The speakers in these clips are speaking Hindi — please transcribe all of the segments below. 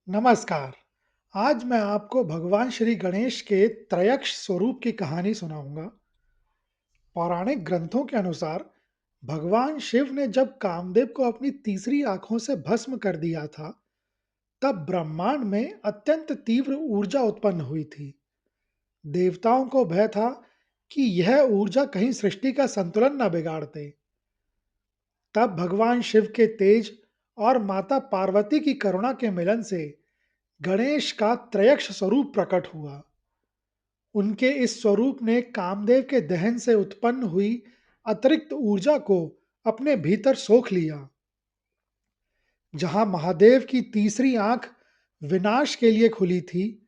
नमस्कार। आज मैं आपको भगवान श्री गणेश के त्रयक्ष स्वरूप की कहानी सुनाऊंगा। पौराणिक ग्रंथों के अनुसार भगवान शिव ने जब कामदेव को अपनी तीसरी आंखों से भस्म कर दिया था, तब ब्रह्मांड में अत्यंत तीव्र ऊर्जा उत्पन्न हुई थी। देवताओं को भय था कि यह ऊर्जा कहीं सृष्टि का संतुलन न बिगाड़ दे। तब भगवान शिव के तेज और माता पार्वती की करुणा के मिलन से गणेश का त्रयक्ष स्वरूप प्रकट हुआ। उनके इस स्वरूप ने कामदेव के दहन से उत्पन्न हुई अतिरिक्त ऊर्जा को अपने भीतर सोख लिया। जहां महादेव की तीसरी आंख विनाश के लिए खुली थी,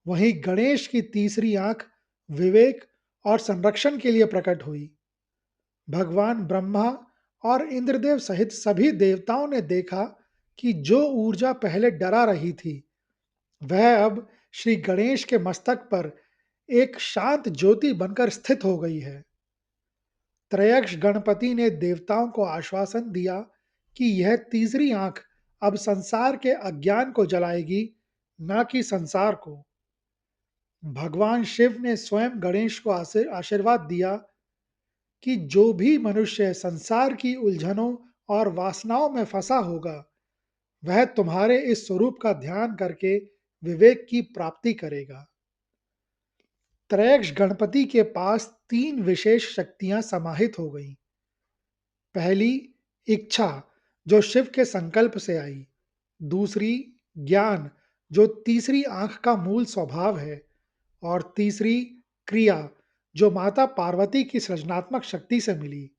वहीं गणेश की तीसरी आंख विवेक और संरक्षण के लिए प्रकट हुई। भगवान ब्रह्मा और इंद्रदेव सहित सभी देवताओं ने देखा कि जो ऊर्जा पहले डरा रही थी, वह अब श्री गणेश के मस्तक पर एक शांत ज्योति बनकर स्थित हो गई है। त्रयक्ष गणपति ने देवताओं को आश्वासन दिया कि यह तीसरी आंख अब संसार के अज्ञान को जलाएगी, न कि संसार को। भगवान शिव ने स्वयं गणेश को आशीर्वाद दिया कि जो भी मनुष्य संसार की उलझनों और वासनाओं में फंसा होगा, वह तुम्हारे इस स्वरूप का ध्यान करके विवेक की प्राप्ति करेगा। त्रयक्ष गणपति के पास तीन विशेष शक्तियां समाहित हो गईं। पहली, इच्छा, जो शिव के संकल्प से आई। दूसरी, ज्ञान, जो तीसरी आंख का मूल स्वभाव है। और तीसरी, क्रिया, जो माता पार्वती की सृजनात्मक शक्ति से मिली।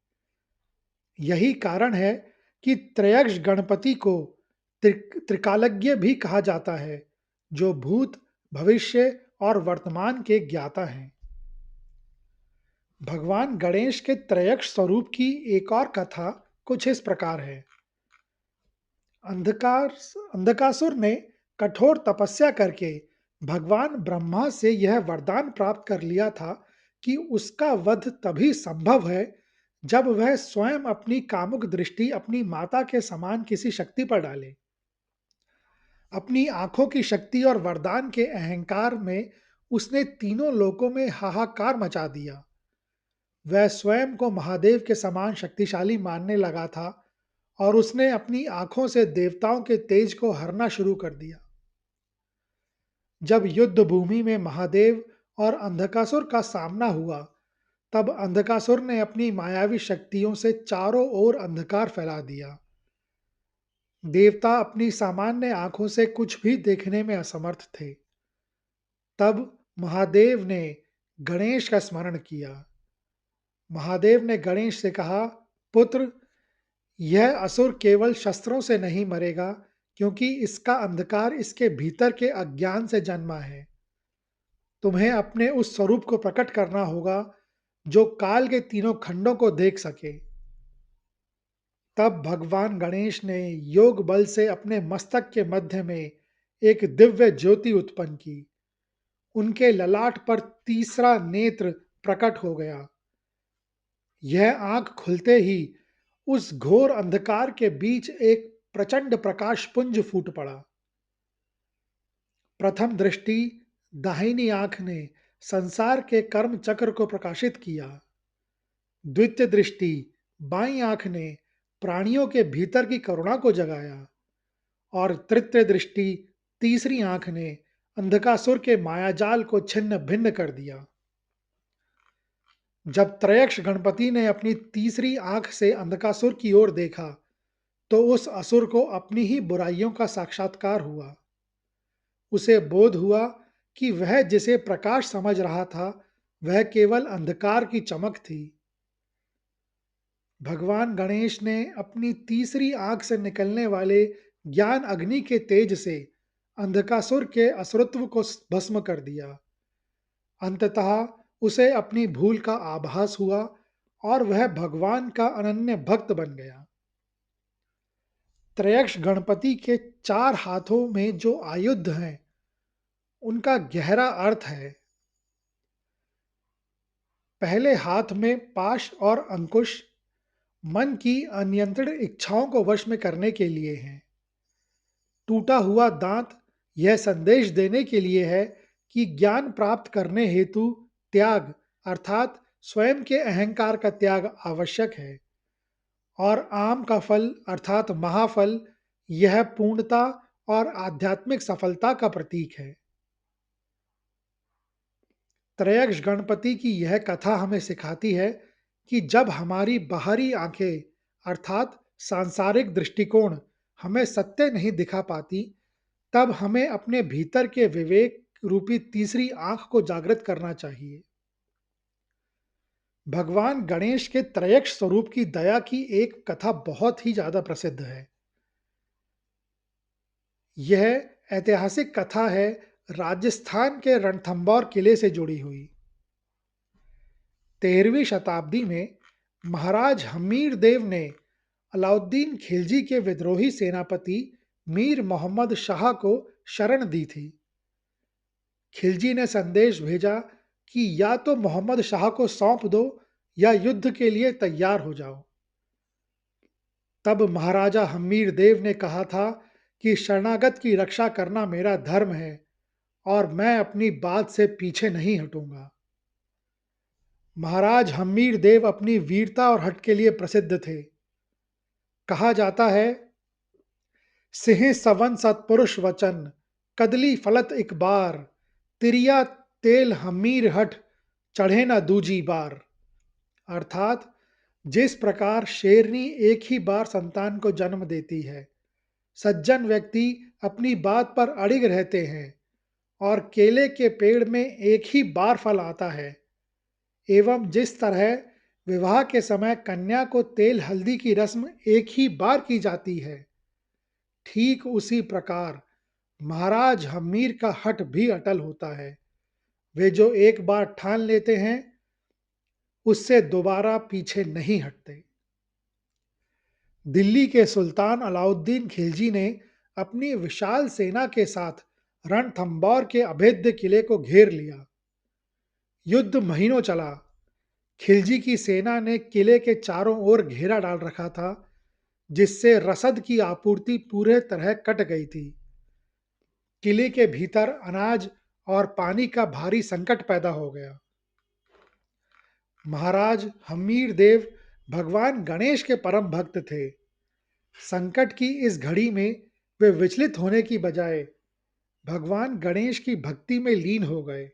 यही कारण है कि त्रयक्ष गणपति को त्रिकालज्ञ भी कहा जाता है, जो भूत, भविष्य और वर्तमान के ज्ञाता हैं। भगवान गणेश के त्रयक्ष स्वरूप की एक और कथा कुछ इस प्रकार है। अंधकार अंधकासुर ने कठोर तपस्या करके भगवान ब्रह्मा से यह वरदान प्राप्त कर लिया था कि उसका वध तभी संभव है जब वह स्वयं अपनी कामुक दृष्टि अपनी माता के समान किसी शक्ति पर डाले। अपनी आंखों की शक्ति और वरदान के अहंकार में उसने तीनों लोकों में हाहाकार मचा दिया। वह स्वयं को महादेव के समान शक्तिशाली मानने लगा था और उसने अपनी आंखों से देवताओं के तेज को हरना शुरू कर दिया। जब युद्ध भूमि में महादेव और अंधकासुर का सामना हुआ, तब अंधकासुर ने अपनी मायावी शक्तियों से चारों ओर अंधकार फैला दिया। देवता अपनी सामान्य आंखों से कुछ भी देखने में असमर्थ थे। तब महादेव ने गणेश का स्मरण किया। महादेव ने गणेश से कहा, पुत्र, यह असुर केवल शस्त्रों से नहीं मरेगा, क्योंकि इसका अंधकार इसके भीतर के अज्ञान से जन्मा है। तुम्हें अपने उस स्वरूप को प्रकट करना होगा जो काल के तीनों खंडों को देख सके। तब भगवान गणेश ने योग बल से अपने मस्तक के मध्य में एक दिव्य ज्योति उत्पन्न की। उनके ललाट पर तीसरा नेत्र प्रकट हो गया। यह आंख खुलते ही उस घोर अंधकार के बीच एक प्रचंड प्रकाश पुंज फूट पड़ा। प्रथम दृष्टि दाहिनी आंख ने संसार के कर्म चक्र को प्रकाशित किया। द्वितीय दृष्टि बाईं आंख ने प्राणियों के भीतर की करुणा को जगाया। और तृतीय दृष्टि तीसरी आंख ने अंधकासुर के मायाजाल को छिन्न भिन्न कर दिया। जब त्रयक्ष गणपति ने अपनी तीसरी आंख से अंधकासुर की ओर देखा, तो उस असुर को अपनी ही बुराइयों का साक्षात्कार हुआ। उसे बोध हुआ कि वह जिसे प्रकाश समझ रहा था, वह केवल अंधकार की चमक थी। भगवान गणेश ने अपनी तीसरी आंख से निकलने वाले ज्ञान अग्नि के तेज से अंधकासुर के असुरत्व को भस्म कर दिया। अंततः उसे अपनी भूल का आभास हुआ और वह भगवान का अनन्य भक्त बन गया। त्रयक्ष गणपति के चार हाथों में जो आयुध हैं, उनका गहरा अर्थ है। पहले हाथ में पाश और अंकुश मन की अनियंत्रित इच्छाओं को वश में करने के लिए हैं। टूटा हुआ दांत यह संदेश देने के लिए है कि ज्ञान प्राप्त करने हेतु त्याग अर्थात स्वयं के अहंकार का त्याग आवश्यक है और आम का फल अर्थात महाफल यह पूर्णता और आध्यात्मिक सफलता का प्रतीक है। त्रयक्ष गणपति की यह कथा हमें सिखाती है कि जब हमारी बाहरी आंखें अर्थात सांसारिक दृष्टिकोण हमें सत्य नहीं दिखा पाती, तब हमें अपने भीतर के विवेक रूपी तीसरी आंख को जागृत करना चाहिए। भगवान गणेश के त्रयक्ष स्वरूप की दया की एक कथा बहुत ही ज्यादा प्रसिद्ध है। यह ऐतिहासिक कथा है राजस्थान के रणथंभौर किले से जुड़ी हुई। 13वीं शताब्दी में महाराज हमीर देव ने अलाउद्दीन खिलजी के विद्रोही सेनापति मीर मोहम्मद शाह को शरण दी थी। खिलजी ने संदेश भेजा कि या तो मोहम्मद शाह को सौंप दो या युद्ध के लिए तैयार हो जाओ। तब महाराजा हमीर देव ने कहा था कि शरणागत की रक्षा करना मेरा धर्म है और मैं अपनी बात से पीछे नहीं हटूंगा। महाराज हमीर देव अपनी वीरता और हट के लिए प्रसिद्ध थे। कहा जाता है, सिंह सवन सतपुरुष वचन कदली फलत एक बार तिरिया तेल हमीर हठ चढ़े न दूजी बार। अर्थात जिस प्रकार शेरनी एक ही बार संतान को जन्म देती है, सज्जन व्यक्ति अपनी बात पर अड़िग रहते हैं और केले के पेड़ में एक ही बार फल आता है, एवं जिस तरह विवाह के समय कन्या को तेल हल्दी की रस्म एक ही बार की जाती है, ठीक उसी प्रकार महाराज हमीर का हठ भी अटल होता है। वे जो एक बार ठान लेते हैं उससे दोबारा पीछे नहीं हटते। दिल्ली के सुल्तान अलाउद्दीन खिलजी ने अपनी विशाल सेना के साथ रणथंभौर के अभेद्य किले को घेर लिया। युद्ध महीनों चला। खिलजी की सेना ने किले के चारों ओर घेरा डाल रखा था, जिससे रसद की आपूर्ति पूरे तरह कट गई थी। किले के भीतर अनाज और पानी का भारी संकट पैदा हो गया। महाराज हमीर देव भगवान गणेश के परम भक्त थे। संकट की इस घड़ी में वे विचलित होने की बजाय भगवान गणेश की भक्ति में लीन हो गए।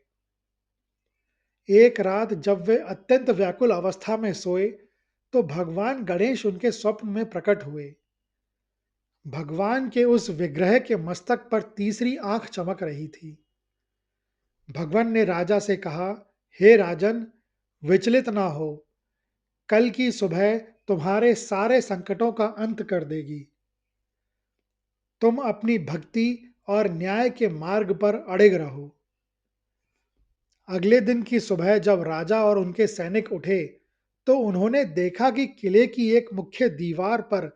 एक रात जब वे अत्यंत व्याकुल अवस्था में सोए, तो भगवान गणेश उनके स्वप्न में प्रकट हुए। भगवान के उस विग्रह के मस्तक पर तीसरी आंख चमक रही थी। भगवान ने राजा से कहा, हे राजन, विचलित ना हो, कल की सुबह तुम्हारे सारे संकटों का अंत कर देगी। तुम अपनी भक्ति और न्याय के मार्ग पर अड़िग रहो। अगले दिन की सुबह जब राजा और उनके सैनिक उठे, तो उन्होंने देखा कि किले की एक मुख्य दीवार पर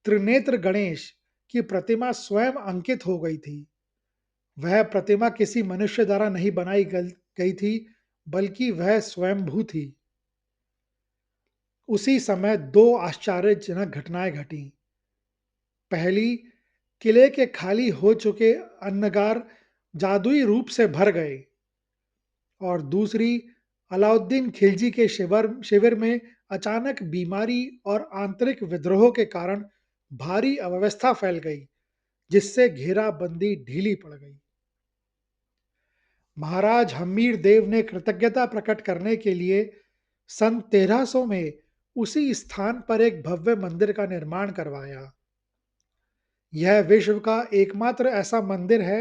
त्रिनेत्र गणेश की प्रतिमा स्वयं अंकित हो गई थी। वह प्रतिमा किसी मनुष्य द्वारा नहीं बनाई गई थी, बल्कि वह स्वयंभू थी। उसी समय दो आश्चर्यजनक घटनाएं घटीं। पहली, किले के खाली हो चुके अन्नगार जादुई रूप से भर गए और दूसरी, अलाउद्दीन खिलजी के शिविर में अचानक बीमारी और आंतरिक विद्रोह के कारण भारी अव्यवस्था फैल गई, जिससे घेराबंदी ढीली पड़ गई। महाराज हमीर देव ने कृतज्ञता प्रकट करने के लिए सन 1300 में उसी स्थान पर एक भव्य मंदिर का निर्माण करवाया। यह विश्व का एकमात्र ऐसा मंदिर है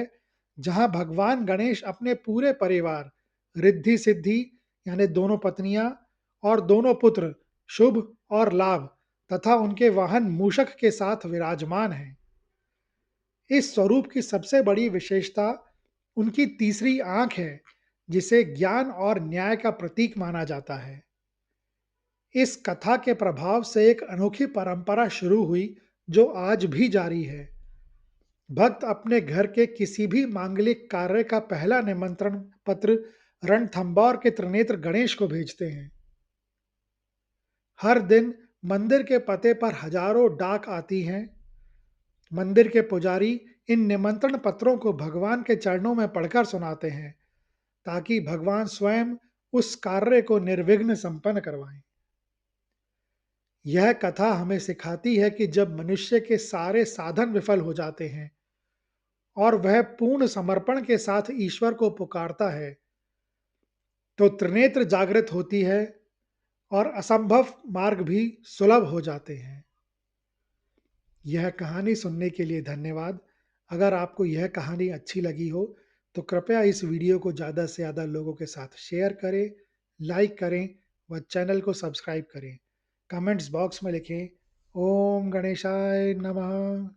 जहां भगवान गणेश अपने पूरे परिवार रिद्धि सिद्धि यानी दोनों पत्नियां और दोनों पुत्र शुभ और लाभ तथा उनके वाहन मूषक के साथ विराजमान हैं। इस स्वरूप की सबसे बड़ी विशेषता उनकी तीसरी आंख है, जिसे ज्ञान और न्याय का प्रतीक माना जाता है। इस कथा के प्रभाव से एक अनोखी परंपरा शुरू हुई जो आज भी जारी है। भक्त अपने घर के किसी भी मांगलिक कार्य का पहला निमंत्रण पत्र रणथंभौर के त्रिनेत्र गणेश को भेजते हैं। हर दिन मंदिर के पते पर हजारों डाक आती हैं। मंदिर के पुजारी इन निमंत्रण पत्रों को भगवान के चरणों में पढ़कर सुनाते हैं, ताकि भगवान स्वयं उस कार्य को निर्विघ्न संपन्न करवाएं। यह कथा हमें सिखाती है कि जब मनुष्य के सारे साधन विफल हो जाते हैं और वह पूर्ण समर्पण के साथ ईश्वर को पुकारता है, तो त्रिनेत्र जागृत होती है और असंभव मार्ग भी सुलभ हो जाते हैं। यह कहानी सुनने के लिए धन्यवाद। अगर आपको यह कहानी अच्छी लगी हो, तो कृपया इस वीडियो को ज़्यादा से ज़्यादा लोगों के साथ शेयर करें, लाइक करें व चैनल को सब्सक्राइब करें। कमेंट्स बॉक्स में लिखें, ओम गणेशाय नमः।